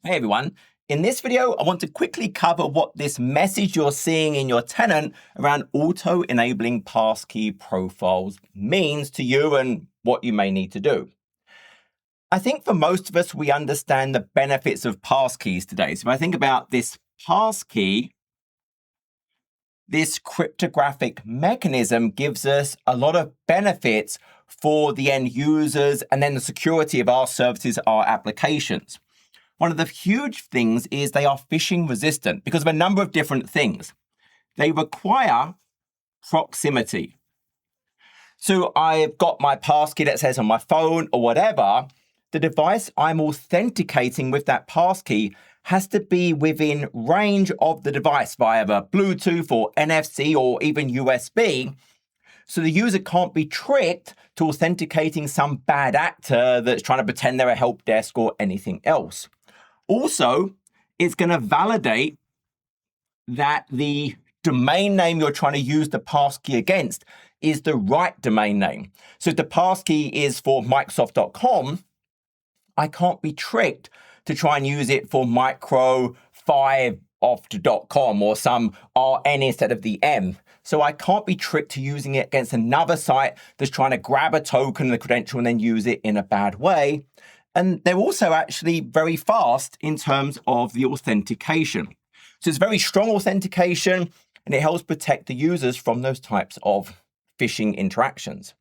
Hey everyone, in this video I want to quickly cover what this message you're seeing in your tenant around auto-enabling passkey profiles means to you and what you may need to do. I think for most of us we understand the benefits of passkeys today. So if I think about this passkey, this cryptographic mechanism gives us a lot of benefits for the end users and then the security of our services, our applications. One of the huge things is they are phishing resistant because of a number of different things. They require proximity. So I've got my passkey that says on my phone or whatever, the device I'm authenticating with that passkey has to be within range of the device via the Bluetooth or NFC or even USB. So the user can't be tricked to authenticating some bad actor that's trying to pretend they're a help desk or anything else. Also, it's going to validate that the domain name you're trying to use the passkey against is the right domain name. So if the passkey is for Microsoft.com, I can't be tricked to try and use it for micro5oft.com or some RN instead of the M. So I can't be tricked to using it against another site that's trying to grab a token and a credential and then use it in a bad way. And they're also actually very fast in terms of the authentication. So it's very strong authentication, and it helps protect the users from those types of phishing interactions.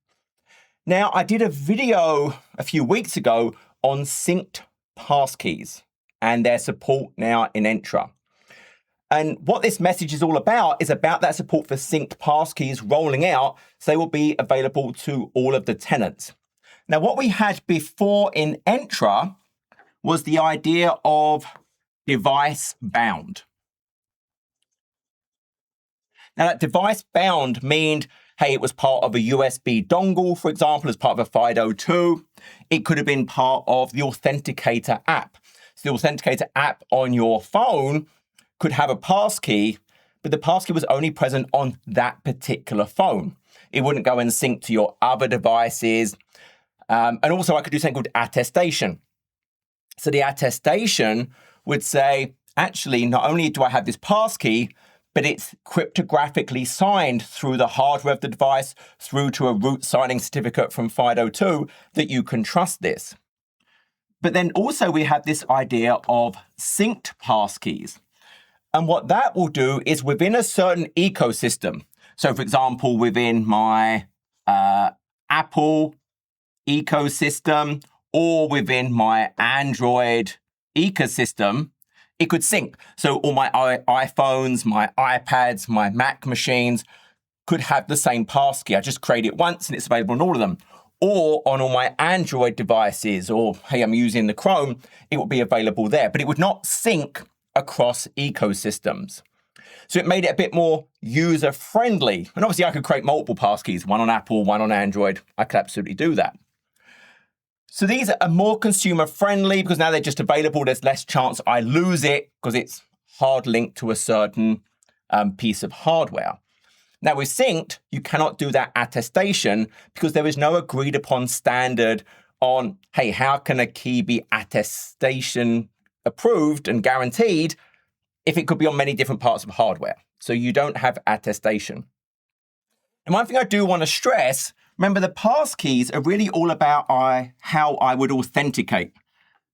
Now, I did a video a few weeks ago on synced passkeys and their support now in Entra. And what this message is all about is about that support for synced passkeys rolling out, so they will be available to all of the tenants. Now, what we had before in Entra was the idea of device bound. Now, that device bound meant, hey, it was part of a USB dongle, for example, as part of a FIDO2. It could have been part of the Authenticator app. So the Authenticator app on your phone could have a passkey, but the passkey was only present on that particular phone. It wouldn't go and sync to your other devices. And also I could do something called attestation. So the attestation would say, actually, not only do I have this passkey, but it's cryptographically signed through the hardware of the device, through to a root signing certificate from FIDO2, that you can trust this. But then also we have this idea of synced passkeys. And what that will do is within a certain ecosystem. So for example, within my Apple ecosystem or within my Android ecosystem, it could sync. So all my iPhones, my iPads, my Mac machines could have the same passkey. I just create it once and it's available on all of them. Or on all my Android devices, or hey, I'm using the Chrome, it will be available there. But it would not sync across ecosystems. So it made it a bit more user-friendly. And obviously I could create multiple passkeys, one on Apple, one on Android. I could absolutely do that. So these are more consumer-friendly because now they're just available. There's less chance I lose it because it's hard linked to a certain piece of hardware. Now with synced, you cannot do that attestation because there is no agreed upon standard on, hey, how can a key be attestation approved and guaranteed if it could be on many different parts of hardware. So you don't have attestation. And one thing I do want to stress, remember the passkeys are really all about how I would authenticate.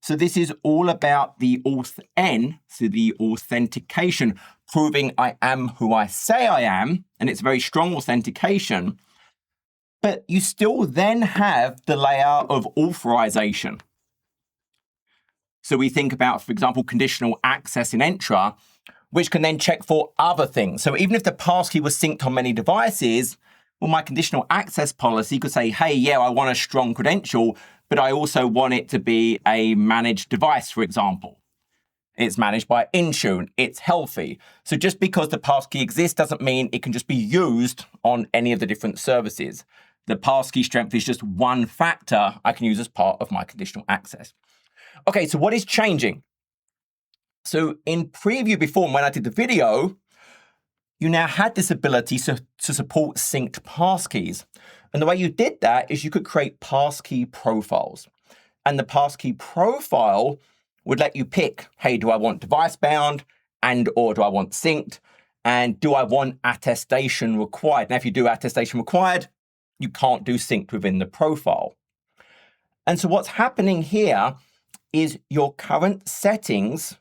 So this is all about the auth-n, so the authentication, proving I am who I say I am, and it's very strong authentication. But you still then have the layer of authorization. So we think about, for example, conditional access in Entra, which can then check for other things. So even if the passkey was synced on many devices, well, my conditional access policy could say, hey, yeah, I want a strong credential, but I also want it to be a managed device, for example. It's managed by Intune. It's healthy. So just because the passkey exists doesn't mean it can just be used on any of the different services. The passkey strength is just one factor I can use as part of my conditional access. Okay, so what is changing? So in preview before, when I did the video, you now had this ability to support synced passkeys. And the way you did that is you could create passkey profiles. And the passkey profile would let you pick, hey, do I want device bound and or do I want synced? And do I want attestation required? Now, if you do attestation required, you can't do synced within the profile. And so what's happening here is your current settings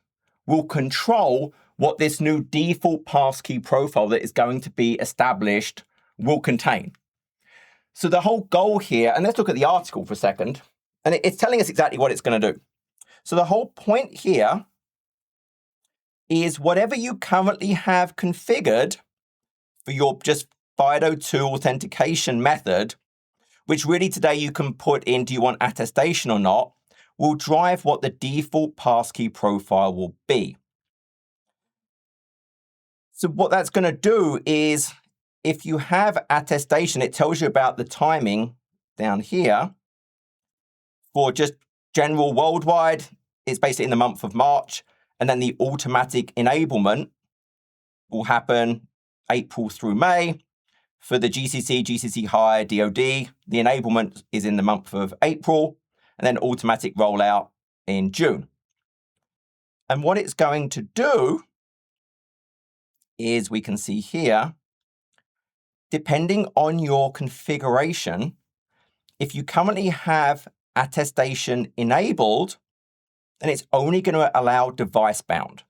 will control what this new default passkey profile that is going to be established will contain. So the whole goal here, and let's look at the article for a second, and it's telling us exactly what it's going to do. So the whole point here is whatever you currently have configured for your just FIDO2 authentication method, which really today you can put in, do you want attestation or not, will drive what the default passkey profile will be. So what that's going to do is, if you have attestation, it tells you about the timing down here. For just general worldwide, it's basically in the month of March, and then the automatic enablement will happen April through May. For the GCC, GCC High, DoD, the enablement is in the month of April, and then automatic rollout in June. And what it's going to do is, we can see here, depending on your configuration, if you currently have attestation enabled, then it's only going to allow device bound.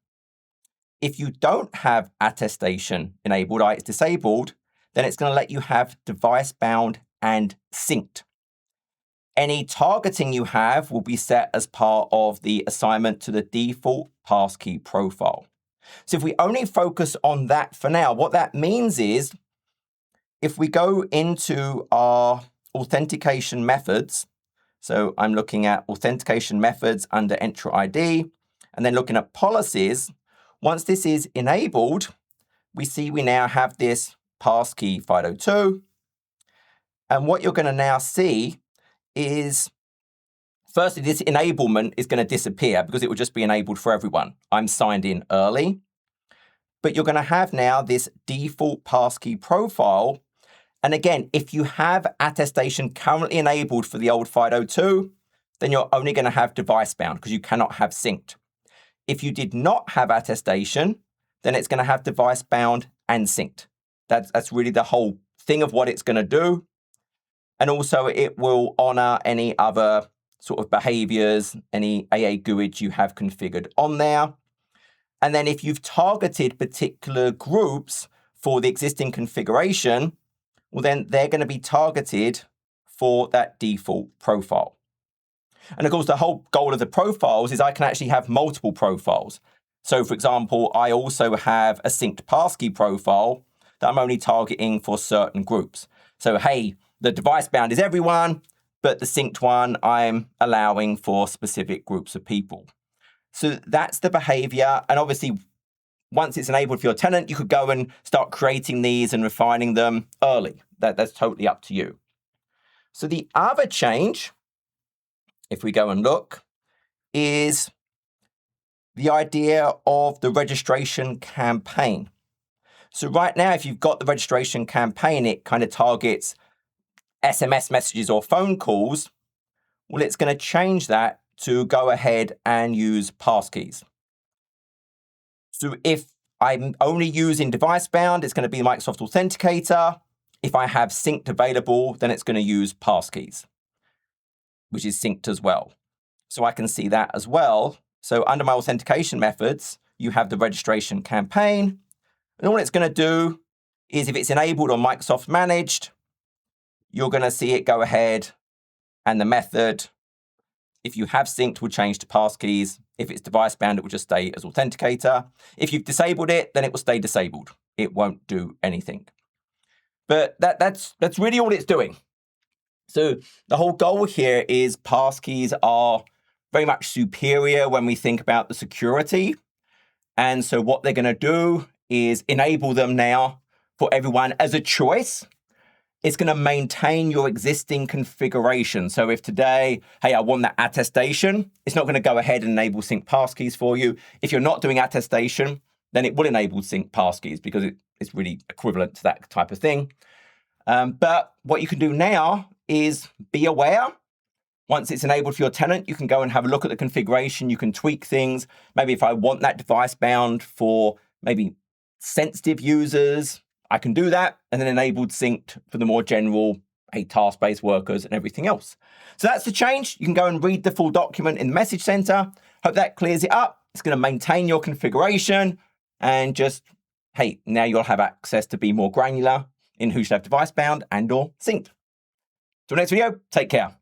If you don't have attestation enabled, it's disabled, then it's going to let you have device bound and synced. Any targeting you have will be set as part of the assignment to the default passkey profile. So if we only focus on that for now, what that means is, if we go into our authentication methods, so I'm looking at authentication methods under Entra ID, and then looking at policies, once this is enabled, we see we now have this passkey FIDO2. And what you're going to now see is, firstly, this enablement is going to disappear because it will just be enabled for everyone. I'm signed in early. But you're going to have now this default passkey profile. And again, if you have attestation currently enabled for the old FIDO2, then you're only going to have device bound because you cannot have synced. If you did not have attestation, then it's going to have device bound and synced. That's really the whole thing of what it's going to do. And also it will honor any other sort of behaviors, any AA GUID you have configured on there. And then if you've targeted particular groups for the existing configuration, well, then they're going to be targeted for that default profile. And of course, the whole goal of the profiles is I can actually have multiple profiles. So for example, I also have a synced passkey profile that I'm only targeting for certain groups. So, hey, the device bound is everyone, but the synced one I'm allowing for specific groups of people. So that's the behavior. And obviously, once it's enabled for your tenant, you could go and start creating these and refining them early. That's totally up to you. So the other change, if we go and look, is the idea of the registration campaign. So right now, if you've got the registration campaign, it kind of targets SMS messages or phone calls. Well, it's going to change that to go ahead and use passkeys. So if I'm only using device bound, it's going to be Microsoft Authenticator. If I have synced available, then it's going to use passkeys, which is synced as well. So I can see that as well. So under my authentication methods, you have the registration campaign. And all it's going to do is, if it's enabled on Microsoft Managed, you're going to see it go ahead and the method, if you have synced, will change to passkeys. If it's device bound, it will just stay as authenticator. If you've disabled it, then it will stay disabled. It won't do anything. But that's really all it's doing. So the whole goal here is passkeys are very much superior when we think about the security. And so what they're going to do is enable them now for everyone as a choice. It's going to maintain your existing configuration. So if today, hey, I want that attestation, it's not going to go ahead and enable sync passkeys for you. If you're not doing attestation, then it will enable sync passkeys because it's really equivalent to that type of thing. But what you can do now is be aware. Once it's enabled for your tenant, you can go and have a look at the configuration. You can tweak things. Maybe if I want that device bound for maybe sensitive users, I can do that. And then enabled synced for the more general, task-based workers and everything else. So that's the change. You can go and read the full document in the message center. Hope that clears it up. It's going to maintain your configuration and just, now you'll have access to be more granular in who should have device bound and or synced. Till next video, take care.